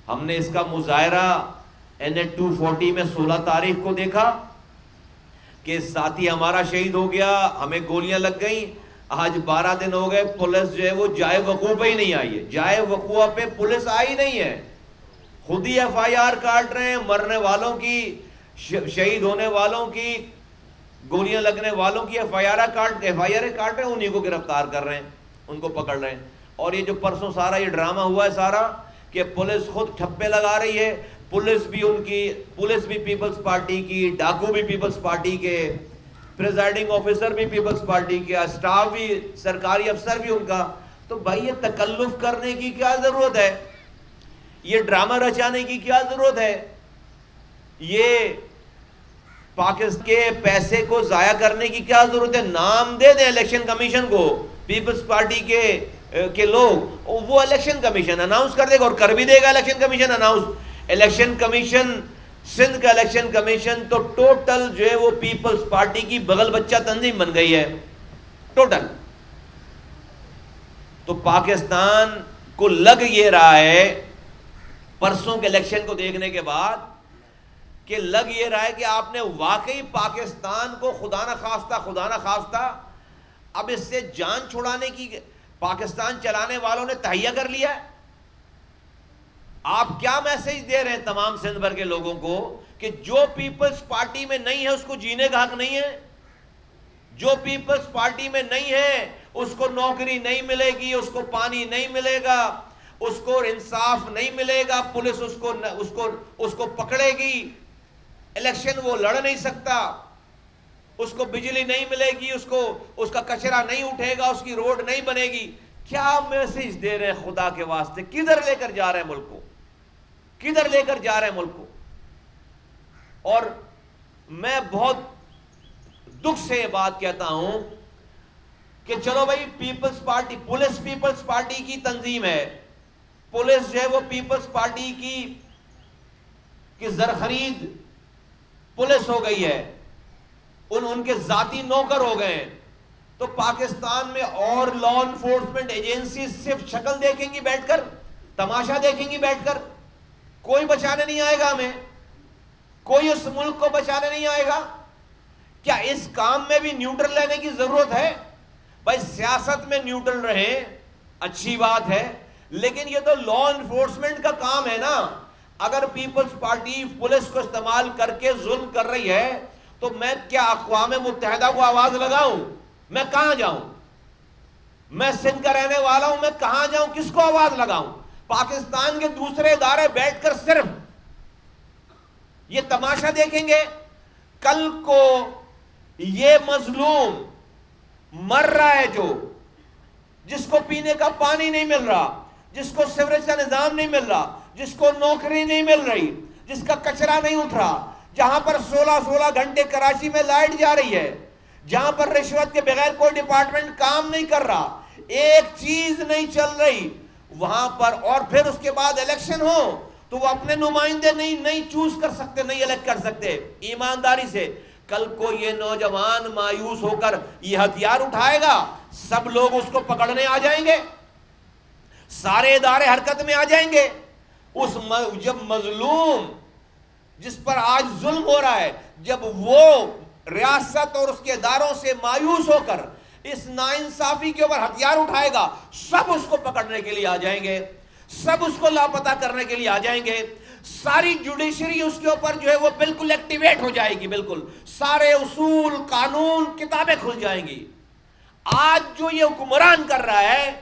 ہم نے اس کا مظاہرہ NH-240 میں 16 تاریخ کو دیکھا کہ ساتھی ہمارا شہید ہو گیا، ہمیں گولیاں لگ گئیں. آج 12 دن ہو گئے، پولیس جو ہے وہ جائے وقوع پہ ہی نہیں آئی ہے. جائے وقوع پہ پولیس آئی نہیں ہے. خود ہی FIR کاٹ رہے ہیں، مرنے والوں کی، شہید ہونے والوں کی، گولیاں لگنے والوں کی FIR کاٹ رہے ہیں، انہیں کو گرفتار کر رہے ہیں، ان کو پکڑ رہے ہیں. اور یہ جو پرسوں سارا یہ ڈرامہ ہوا ہے سارا کہ پولیس خود ٹھپے لگا رہی ہے، پولیس بھی پیپلز پارٹی کی، ڈاکو بھی پیپلز پارٹی کے، پریزائڈنگ آفیسر بھی پیپلز پارٹی کے، اسٹاف بھی، سرکاری افسر بھی ان کا. تو بھائی یہ تکلف کرنے کی کیا ضرورت ہے؟ یہ ڈرامہ رچانے کی کیا ضرورت ہے؟ یہ پاکستان کے پیسے کو ضائع کرنے کی کیا ضرورت ہے؟ نام دے دیں الیکشن کمیشن کو، پیپلز پارٹی کے لوگ، وہ الیکشن کمیشن اناؤنس کر دے گا، اور کر بھی دے گا election commission announce. Election commission, Sindh کا الیکشن کمیشن تو ٹوٹل جو ہے وہ پیپلز پارٹی کی بغل بچہ تنظیم بن گئی ہے ٹوٹل. تو پاکستان کو لگ یہ رہا ہے پرسوں کے الیکشن کو دیکھنے کے بعد کہ لگ یہ رہا ہے کہ آپ نے واقعی پاکستان کو خدا نہ خواستہ اب اس سے جان چھڑانے کی پاکستان چلانے والوں نے تہیہ کر لیا ہے. آپ کیا میسج دے رہے ہیں تمام سندھ بھر کے لوگوں کو کہ جو پیپلز پارٹی میں نہیں ہے اس کو جینے کا حق نہیں ہے، جو پیپلز پارٹی میں نہیں ہے اس کو نوکری نہیں ملے گی، اس کو پانی نہیں ملے گا، اس کو انصاف نہیں ملے گا، پولیس اس کو پکڑے گی، الیکشن وہ لڑ نہیں سکتا، اس کو بجلی نہیں ملے گی، اس کا کچرا نہیں اٹھے گا، اس کی روڈ نہیں بنے گی. کیا میسج دے رہے ہیں خدا کے واسطے؟ کدھر لے کر جا رہے ہیں ملک کو؟ کدھر لے کر جا رہے ہیں ملک کو؟ اور میں بہت دکھ سے یہ بات کہتا ہوں کہ چلو بھائی پیپلز پارٹی، پولیس پیپلز پارٹی کی تنظیم ہے، پولیس جو ہے وہ پیپلز پارٹی کی زرخرید پولیس ہو گئی ہے، ان کے ذاتی نوکر ہو گئے ہیں. تو پاکستان میں اور لا انفورسمنٹ ایجنسی صرف شکل دیکھیں گی بیٹھ کر، تماشا دیکھیں گی بیٹھ کر، کوئی بچانے نہیں آئے گا ہمیں، کوئی اس ملک کو بچانے نہیں آئے گا. کیا اس کام میں بھی نیوٹرل لینے کی ضرورت ہے؟ بھائی سیاست میں نیوٹرل رہیں، اچھی بات ہے، لیکن یہ تو لا انفورسمنٹ کا کام ہے نا. اگر پیپلز پارٹی پولیس کو استعمال کر کے ظلم کر رہی ہے تو میں کیا اقوام متحدہ کو آواز لگاؤں؟ میں کہاں جاؤں؟ میں سندھ کا رہنے والا ہوں، میں کہاں جاؤں؟ کس کو آواز لگاؤں؟ پاکستان کے دوسرے ادارے بیٹھ کر صرف یہ تماشا دیکھیں گے. کل کو یہ مظلوم مر رہا ہے، جس کو پینے کا پانی نہیں مل رہا، جس کو سیوریج کا نظام نہیں مل رہا، جس کو نوکری نہیں مل رہی، جس کا کچرا نہیں اٹھ رہا، جہاں پر 16 گھنٹے کراچی میں لائٹ جا رہی ہے، جہاں پر رشوت کے بغیر کوئی ڈپارٹمنٹ کام نہیں کر رہا، ایک چیز نہیں چل رہی وہاں پر، اور پھر اس کے بعد الیکشن ہو تو وہ اپنے نمائندے نہیں چوز کر سکتے، نہیں الیکٹ کر سکتے ایمانداری سے. کل کو یہ نوجوان مایوس ہو کر یہ ہتھیار اٹھائے گا، سب لوگ اس کو پکڑنے آ جائیں گے، سارے ادارے حرکت میں آ جائیں گے. جب مظلوم جس پر آج ظلم ہو رہا ہے، جب وہ ریاست اور اس کے اداروں سے مایوس ہو کر اس ناانصافی کے اوپر ہتھیار اٹھائے گا، سب اس کو پکڑنے کے لیے آ جائیں گے، سب اس کو لاپتہ کرنے کے لیے آ جائیں گے. ساری جوڈیشری اس کے اوپر جو ہے وہ بالکل ایکٹیویٹ ہو جائے گی، بالکل سارے اصول، قانون، کتابیں کھل جائیں گی. آج جو یہ حکمران کر رہا ہے،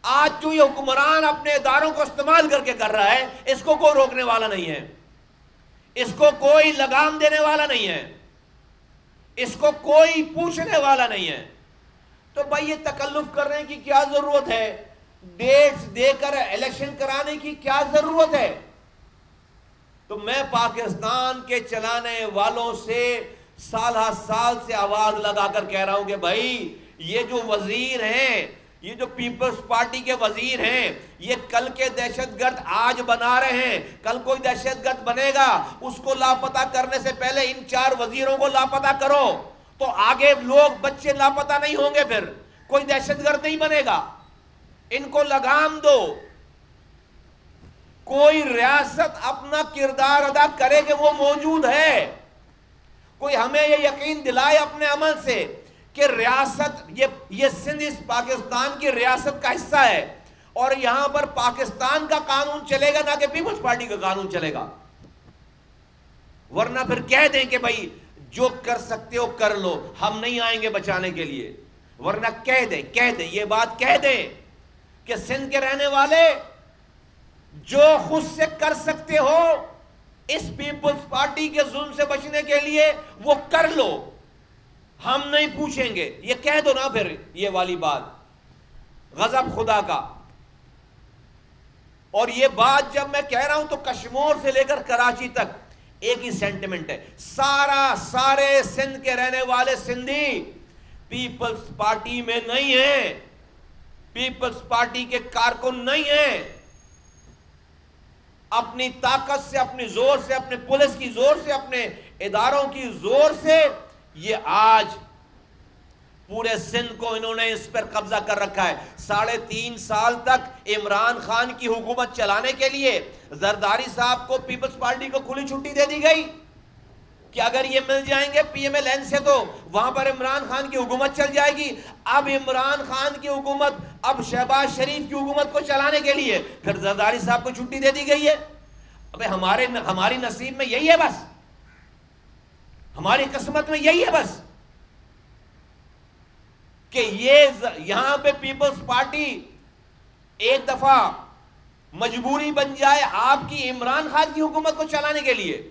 آج جو یہ حکمران اپنے اداروں کو استعمال کر کے کر رہا ہے، اس کو کوئی روکنے والا نہیں ہے، اس کو کوئی لگام دینے والا نہیں ہے، اس کو کوئی پوچھنے والا نہیں ہے. تو بھائی یہ تکلف کرنے کی کیا ضرورت ہے؟ ڈیٹس دے کر الیکشن کرانے کی کیا ضرورت ہے؟ تو میں پاکستان کے چلانے والوں سے سال ہر سال سے آواز لگا کر کہہ رہا ہوں کہ بھائی یہ جو وزیر ہیں، یہ جو پیپلز پارٹی کے وزیر ہیں، یہ کل کے دہشت گرد آج بنا رہے ہیں، کل کوئی دہشت گرد بنے گا، اس کو لاپتہ کرنے سے پہلے ان 4 وزیروں کو لاپتہ کرو، تو آگے لوگ بچے لاپتہ نہیں ہوں گے، پھر کوئی دہشت گرد نہیں بنے گا. ان کو لگام دو. کوئی ریاست اپنا کردار ادا کرے کہ وہ موجود ہے. کوئی ہمیں یہ یقین دلائے اپنے عمل سے کہ ریاست یہ سندھ اس پاکستان کی ریاست کا حصہ ہے اور یہاں پر پاکستان کا قانون چلے گا نہ کہ پیپلز پارٹی کا قانون چلے گا. ورنہ پھر کہہ دیں کہ بھائی جو کر سکتے ہو کر لو, ہم نہیں آئیں گے بچانے کے لیے. ورنہ کہہ دیں یہ بات کہہ دیں کہ سندھ کے رہنے والے جو خود سے کر سکتے ہو اس پیپلز پارٹی کے ظلم سے بچنے کے لیے وہ کر لو, ہم نہیں پوچھیں گے. یہ کہہ دو نا پھر یہ والی بات, غضب خدا کا. اور یہ بات جب میں کہہ رہا ہوں تو کشمور سے لے کر کراچی تک ایک ہی سینٹیمنٹ ہے. سارے سندھ کے رہنے والے سندھی پیپلز پارٹی میں نہیں ہیں, پیپلز پارٹی کے کارکن نہیں ہیں. اپنی طاقت سے, اپنی زور سے, اپنے پولیس کی زور سے, اپنے اداروں کی زور سے یہ آج پورے سندھ کو انہوں نے اس پر قبضہ کر رکھا ہے. 3.5 سال تک عمران خان کی حکومت چلانے کے لیے زرداری صاحب کو پیپلز پارٹی کو کھلی چھٹی دے دی گئی کہ اگر یہ مل جائیں گے پی ایم ایل این سے تو وہاں پر عمران خان کی حکومت چل جائے گی. اب عمران خان کی حکومت, اب شہباز شریف کی حکومت کو چلانے کے لیے پھر زرداری صاحب کو چھٹی دے دی گئی ہے. ابے ہماری نصیب میں یہی ہے, بس ہماری قسمت میں یہی ہے بس کہ یہاں پہ پیپلز پارٹی ایک دفعہ مجبوری بن جائے آپ کی عمران خان کی حکومت کو چلانے کے لیے,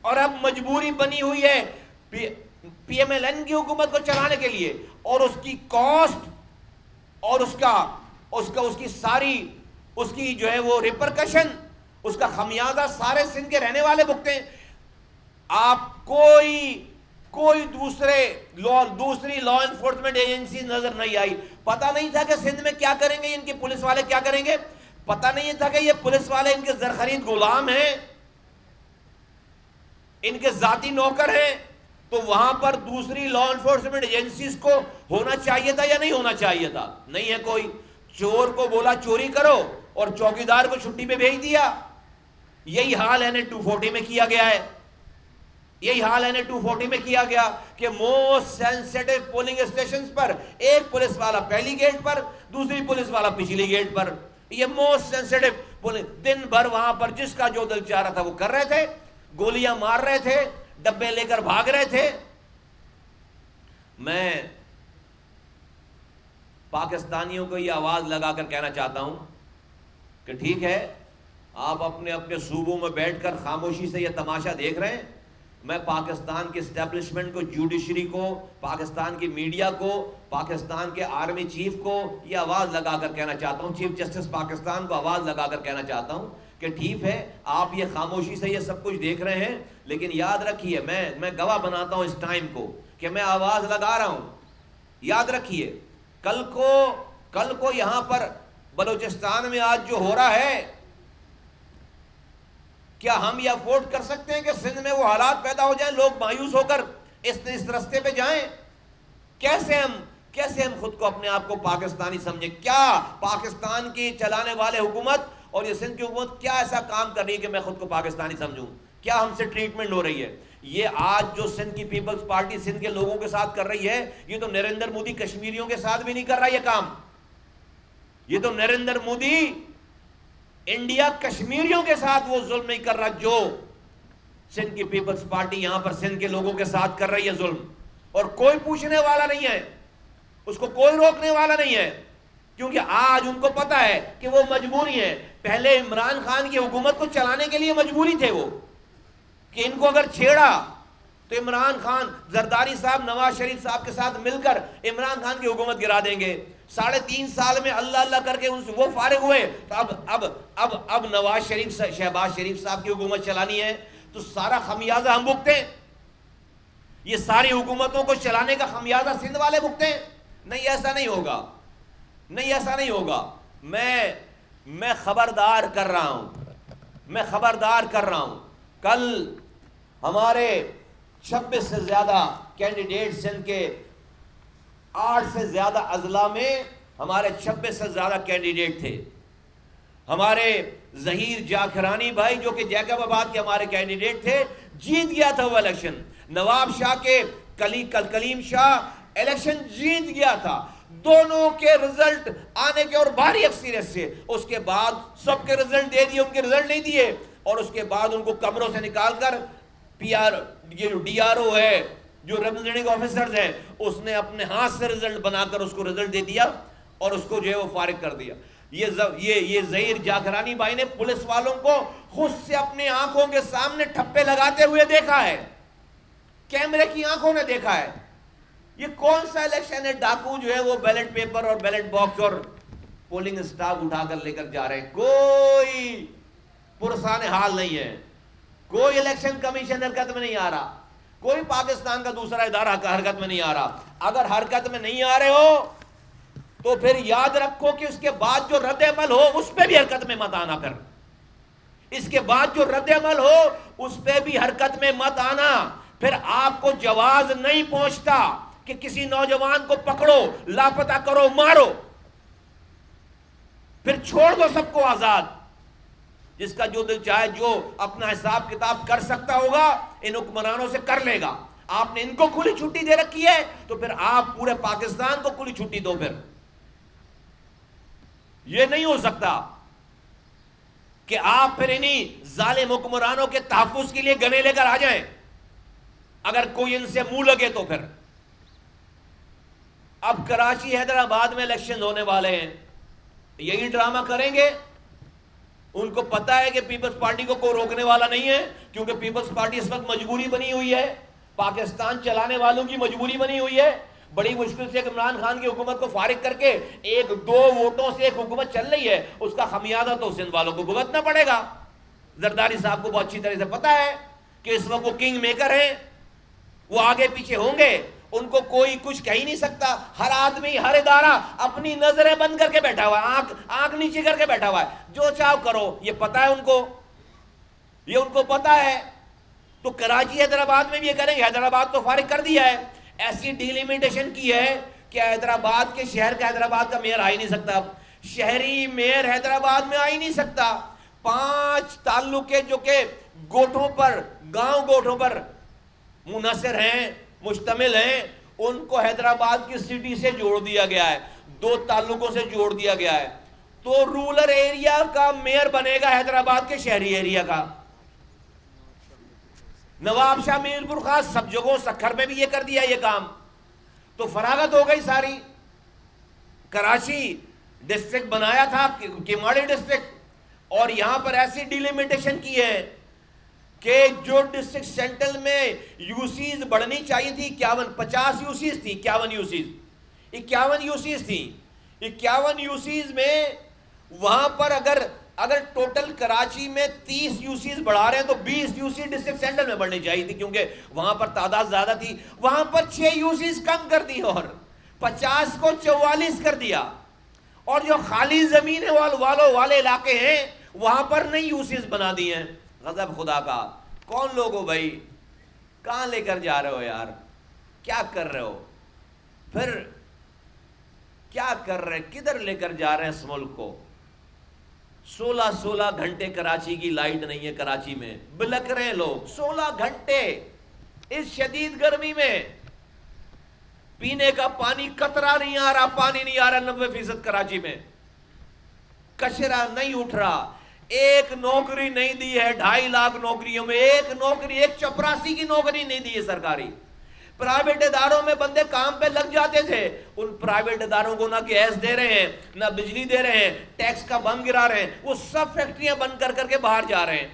اور اب مجبوری بنی ہوئی ہے پی ایم ایل این کی حکومت کو چلانے کے لیے, اور اس کی کاسٹ اور اس کی جو ہے وہ ریپرکشن, اس کا خمیازہ سارے سندھ کے رہنے والے بھگتے ہیں. آپ کوئی دوسری لا انفورسمنٹ ایجنسی نظر نہیں آئی. پتہ نہیں تھا کہ سندھ میں کیا کریں گے ان کے پولیس والے, کیا کریں گے. پتہ نہیں تھا کہ یہ پولیس والے ان کے زرخرید غلام ہیں, ان کے ذاتی نوکر ہیں. تو وہاں پر دوسری لا انفورسمنٹ ایجنسیز کو ہونا چاہیے تھا یا نہیں ہونا چاہیے تھا؟ نہیں ہے کوئی. چور کو بولا چوری کرو اور چوکیدار کو چھٹی پہ بھیج دیا. یہی حال ہے 240 میں کیا گیا ہے. یہی حال ہے 240 میں کیا گیا کہ موسٹ سینسیٹیو پولنگ اسٹیشنز پر ایک پولیس والا پہلی گیٹ پر, دوسری پولیس والا پچھلی گیٹ پر. یہ موسٹ سینسیٹیو پولنگ, دن بھر وہاں پر جس کا جو دل چاہ رہا تھا وہ کر رہے تھے, گولیاں مار رہے تھے, ڈبے لے کر بھاگ رہے تھے. میں پاکستانیوں کو یہ آواز لگا کر کہنا چاہتا ہوں کہ ٹھیک ہے, آپ اپنے صوبوں میں بیٹھ کر خاموشی سے یہ تماشا دیکھ رہے ہیں. میں پاکستان کے اسٹیبلشمنٹ کو, جوڈیشری کو, پاکستان کی میڈیا کو, پاکستان کے آرمی چیف کو یہ آواز لگا کر کہنا چاہتا ہوں, چیف جسٹس پاکستان کو آواز لگا کر کہنا چاہتا ہوں کہ ٹھیک ہے آپ یہ خاموشی سے یہ سب کچھ دیکھ رہے ہیں, لیکن یاد رکھیے میں گواہ بناتا ہوں اس ٹائم کو کہ میں آواز لگا رہا ہوں. یاد رکھیے کل کو یہاں پر بلوچستان میں آج جو ہو رہا ہے, کیا ہم یہ افورڈ کر سکتے ہیں کہ سندھ میں وہ حالات پیدا ہو جائیں, لوگ مایوس ہو کر اس رستے پہ جائیں؟ کیسے ہم خود کو, اپنے آپ کو پاکستانی سمجھیں؟ کیا پاکستان کی چلانے والے حکومت اور یہ سندھ کی حکومت کیا ایسا کام کر رہی ہے کہ میں خود کو پاکستانی سمجھوں؟ کیا ہم سے ٹریٹمنٹ ہو رہی ہے؟ یہ آج جو سندھ کی پیپلز پارٹی سندھ کے لوگوں کے ساتھ کر رہی ہے, یہ تو نریندر مودی کشمیریوں کے ساتھ بھی نہیں کر رہا یہ کام. یہ تو نریندر مودی انڈیا کشمیریوں کے ساتھ وہ ظلم نہیں کر رہا جو سندھ کی پیپلز پارٹی یہاں پر سندھ کے لوگوں کے ساتھ کر رہی ہے ظلم. اور کوئی پوچھنے والا نہیں ہے, اس کو کوئی روکنے والا نہیں ہے, کیونکہ آج ان کو پتا ہے کہ وہ مجبوری ہے. پہلے عمران خان کی حکومت کو چلانے کے لیے مجبوری تھے وہ, کہ ان کو اگر چھیڑا تو عمران خان, زرداری صاحب نواز شریف صاحب کے ساتھ مل کر عمران خان کی حکومت گرا دیں گے. 3.5 سال میں اللہ کر کے ان سے وہ فارغ ہوئے, تو اب نواز شریف, شہباز شریف صاحب کی حکومت چلانی ہے تو سارا خمیازہ ہم بھگتے ہیں. یہ ساری حکومتوں کو چلانے کا خمیازہ سندھ والے بھگتے ہیں. نہیں, ایسا نہیں ہوگا, نہیں ایسا نہیں ہوگا. میں خبردار کر رہا ہوں, کل ہمارے 26 سے زیادہ کینڈیڈیٹ سندھ کے 8 سے زیادہ اضلاع میں ہمارے 26 سے زیادہ کینڈیڈیٹ تھے. ہمارے ظہیر جاکرانی بھائی جو کہ جیکب آباد کے ہمارے کینڈیڈیٹ تھے, جیت گیا تھا وہ الیکشن. نواب شاہ کے کلیم شاہ الیکشن جیت گیا تھا. دونوں کے رزلٹ آنے کے اور بھاری اکثریت سے, اس کے بعد سب کے رزلٹ دے دیے, ان کے رزلٹ نہیں دیے, اور اس کے بعد ان کو کمروں سے نکال کر ڈی آر او ہے جو ریپرزینٹنگ آفیسرز ہیں, اس نے اپنے ہاتھ سے رزلٹ بنا کر اس کو رزلٹ دے دیا اور اس کو جو ہے وہ فارغ کر دیا. یہ ظہیر جاکرانی بھائی نے پولیس والوں کو خود سے اپنے آنکھوں کے سامنے ٹھپے لگاتے ہوئے دیکھا ہے, کیمرے کی آنکھوں نے دیکھا ہے. یہ کون سا الیکشن ہے؟ ڈاکو جو ہے وہ بیلٹ پیپر اور بیلٹ باکس اور پولنگ اسٹاف اٹھا کر لے کر جا رہے ہیں. کوئی پرسان حال نہیں ہے, کوئی الیکشن کمیشن حرکت میں نہیں آ رہا, کوئی پاکستان کا دوسرا ادارہ حرکت میں نہیں آ رہا. اگر حرکت میں نہیں آ رہے ہو تو پھر یاد رکھو کہ اس کے بعد جو رد عمل ہو اس پہ بھی حرکت میں مت آنا. پھر اس کے بعد جو رد عمل ہو اس پہ بھی حرکت میں مت آنا. پھر آپ کو جواز نہیں پہنچتا کہ کسی نوجوان کو پکڑو, لاپتہ کرو, مارو. پھر چھوڑ دو سب کو آزاد. جس کا جو دل چاہے, جو اپنا حساب کتاب کر سکتا ہوگا ان حکمرانوں سے کر لے گا. آپ نے ان کو کھلی چھٹی دے رکھی ہے تو پھر آپ پورے پاکستان کو کھلی چھٹی دو. پھر یہ نہیں ہو سکتا کہ آپ پھر انہی ظالم حکمرانوں کے تحفظ کے لیے گنے لے کر آ جائیں. اگر کوئی ان سے منہ لگے تو پھر اب کراچی حیدرآباد میں الیکشن ہونے والے ہیں, یہی ڈرامہ کریں گے. ان کو پتا ہے کہ پیپلز پارٹی کو کوئی روکنے والا نہیں ہے, کیونکہ پیپلز پارٹی اس وقت مجبوری بنی ہوئی ہے, پاکستان چلانے والوں کی مجبوری بنی ہوئی ہے. بڑی مشکل سے عمران خان کی حکومت کو فارغ کر کے 1-2 ووٹوں سے ایک حکومت چل رہی ہے, اس کا خمیازہ تو سندھ والوں کو بھگتنا پڑے گا. زرداری صاحب کو بہت اچھی طرح سے پتا ہے کہ اس وقت وہ کنگ میکر ہیں, وہ آگے پیچھے ہوں گے, ان کو کوئی کچھ کہہ ہی نہیں سکتا. ہر آدمی, ہر ادارہ اپنی نظریں بند کر کے بیٹھا ہوا ہے, آنکھ نیچے کر کے بیٹھا ہوا ہے, جو چاہو کرو. یہ پتا ہے ان کو, یہ ان کو پتا ہے. تو کراچی حیدرآباد میں بھی یہ کریں گے. حیدرآباد تو فارغ کر دیا ہے, ایسی ڈیلیمیٹیشن کی ہے کہ حیدرآباد کے شہر کا حیدرآباد کا میئر آ ہی نہیں سکتا. شہری میئر حیدرآباد میں آ ہی نہیں سکتا. 5 تعلقے جو کہ گوٹھوں پر, گاؤں گوٹھوں پر منحصر ہیں, مشتمل ہیں, ان کو حیدرآباد کی سٹی سے جوڑ دیا گیا ہے, 2 تعلقوں سے جوڑ دیا گیا ہے. تو رولر ایریا کا میئر بنے گا حیدرآباد کے شہری ایریا کا. نواب شاہ میرپور خاص سب جگہوں, سکھر میں بھی یہ کر دیا یہ کام. تو فراغت ہو گئی ساری. کراچی ڈسٹرکٹ بنایا تھا کیماڑی ڈسٹرکٹ, اور یہاں پر ایسی ڈیلیمیٹیشن کی ہے کہ جو ڈسٹرکٹ سینٹرل میں یوسیز بڑھنی چاہیے تھی, 50 یوسیز تھی, 51 یوسیز تھی. 51 یوسیز میں وہاں پر اگر ٹوٹل کراچی میں 30 یوسیز بڑھا رہے ہیں تو 20 یوسیز ڈسٹرکٹ سینٹر میں بڑھنی چاہیے تھی, کیونکہ وہاں پر تعداد زیادہ تھی. وہاں پر 6 یوسیز کم کر دی اور 50 کو 44 کر دیا. اور جو خالی زمین والے علاقے ہیں وہاں پر نئی یوسیز بنا دی ہیں. غضب خدا کا. کون لوگ ہو بھائی؟ کہاں لے کر جا رہے ہو یار؟ کیا کر رہے ہو؟ پھر کیا کر رہے, کدھر لے کر جا رہے ہیں اس ملک کو؟ 16 گھنٹے کراچی کی لائٹ نہیں ہے. کراچی میں بلک رہے ہیں لوگ 16 گھنٹے اس شدید گرمی میں. پینے کا پانی قطرہ نہیں آ رہا, پانی نہیں آ رہا 90% کراچی میں. کچرا نہیں اٹھ رہا. ایک نوکری نہیں دی ہے 2.5 لاکھ نوکریوں میں, ایک نوکری, ایک چپراسی کی نوکری نہیں دی ہے سرکاری. پرائیویٹ اداروں میں بندے کام پہ لگ جاتے تھے, ان پرائیویٹ اداروں کو نہ گیس دے رہے ہیں, نہ بجلی دے رہے ہیں, ٹیکس کا بم گرا رہے ہیں. وہ سب فیکٹریاں بند کر کے باہر جا رہے ہیں.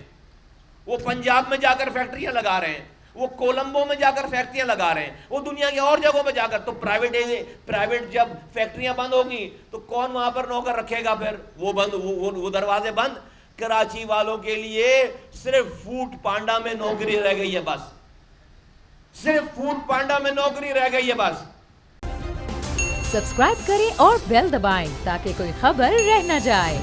وہ پنجاب میں جا کر فیکٹریاں لگا رہے ہیں, وہ کولمبو میں جا کر فیکٹریاں لگا رہے ہیں, وہ دنیا کی اور جگہوں پہ جا کر. تو پرائیویٹ جب فیکٹریاں بند ہوگی تو کون وہاں پر نوکر رکھے گا؟ پھر وہ دروازے بند. کراچی والوں کے لیے صرف فوڈ پانڈا میں نوکری رہ گئی ہے بس, صرف فوڈ پانڈا میں نوکری رہ گئی ہے بس. سبسکرائب کریں اور بیل دبائیں تاکہ کوئی خبر رہ نہ جائے.